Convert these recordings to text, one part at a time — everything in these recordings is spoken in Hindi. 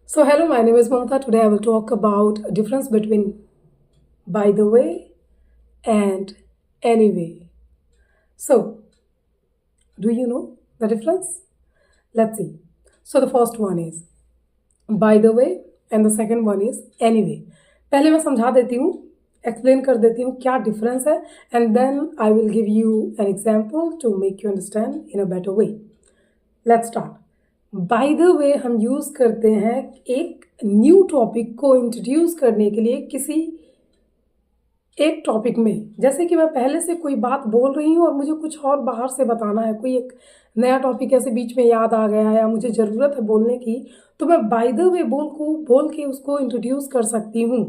So hello, my name is Mamata. Today I will talk about a difference between by the way and anyway. So, do you know the difference? Let's see. So the first one is by the way and the second one is anyway. पहले मैं समझा देती हूँ, एक्सप्लेन कर देती हूँ क्या डिफरेंस है and then I will give you an example to make you understand in a better way. Let's start. Bye the वे हम यूज़ करते हैं एक न्यू टॉपिक को इंट्रोड्यूस करने के लिए किसी एक टॉपिक में। जैसे कि मैं पहले से कोई बात बोल रही हूँ और मुझे कुछ और बाहर से बताना है, कोई एक नया टॉपिक ऐसे बीच में याद आ गया या मुझे ज़रूरत है बोलने की, तो मैं बाय द वे बोल के उसको इंट्रोड्यूस कर सकती हूँ।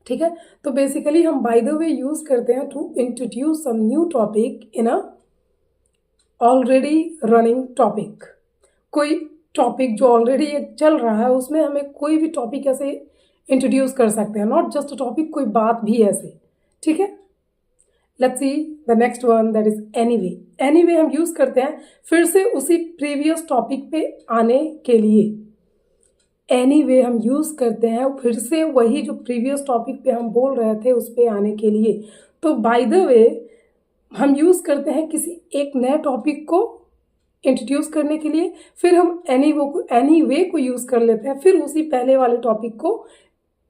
ठीक है, तो बेसिकली हम बाय द वे यूज़ करते हैं to introduce some new topic in a already running topic. कोई टॉपिक जो ऑलरेडी चल रहा है उसमें हमें कोई भी टॉपिक ऐसे इंट्रोड्यूस कर सकते हैं, नॉट जस्ट टॉपिक, कोई बात भी ऐसे। ठीक है, let's see the next one, that is anyway. Anyway हम यूज़ करते हैं फिर से उसी प्रीवियस टॉपिक पे आने के लिए। एनीवे हम यूज़ करते हैं फिर से वही जो प्रीवियस टॉपिक पे हम बोल रहे थे उस पे आने के लिए। तो बाय द वे हम यूज़ करते हैं किसी एक नए टॉपिक को इंट्रोड्यूस करने के लिए, फिर हम एनीवे को यूज़ कर लेते हैं फिर उसी पहले वाले टॉपिक को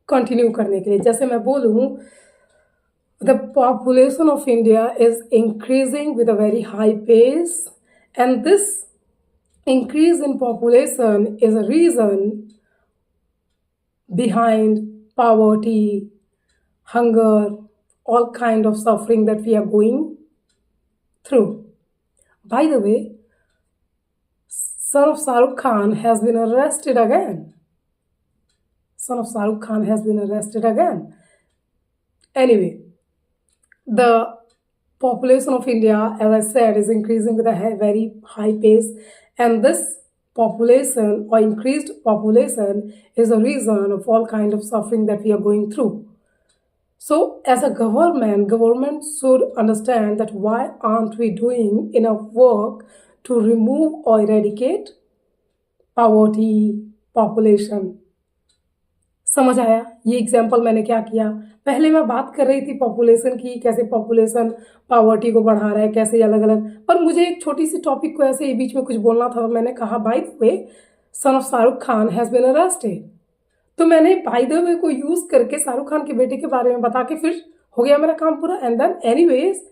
कंटिन्यू करने के लिए। जैसे मैं बोलूँ, the population of India is increasing with a very high pace and this increase in population is a reason behind poverty, hunger, all kind of suffering that we are going through. By the way, son of Shahrukh Khan has been arrested again. Son of Shahrukh Khan has been arrested again. Anyway, the population of India, as I said, is increasing with a very high pace, and this population or increased population is a reason of all kind of suffering that we are going through. So as a government should understand that why aren't we doing enough work to remove or eradicate poverty, population. समझ आया ये एग्जाम्पल मैंने क्या किया? पहले मैं बात कर रही थी पॉपुलेशन की, कैसे पॉपुलेशन पावर्टी को बढ़ा रहा है, कैसे अलग अलग, पर मुझे एक छोटी सी टॉपिक को ऐसे बीच में कुछ बोलना था। मैंने कहा by the way son of Shahrukh Khan has been arrested, तो मैंने बाय द वे को यूज़ करके शाहरुख खान के बेटे के बारे में बता के फिर हो गया मेरा काम पूरा। एंड देन एनीवेज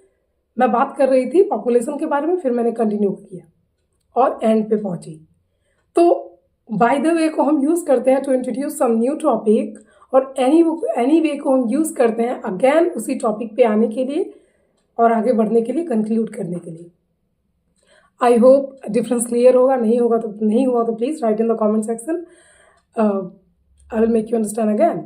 मैं बात कर रही थी पॉपुलेशन के बारे में, फिर मैंने कंटिन्यू किया और एंड पे पहुंची। तो बाय द वे को हम यूज़ करते हैं to introduce some new topic, और एनी वे को हम यूज़ करते हैं अगेन उसी टॉपिक पे आने के लिए और आगे बढ़ने के लिए, कंक्लूड करने के लिए। आई होप डिफरेंस क्लियर होगा। नहीं हुआ तो please write in the comment section. I will make you understand again.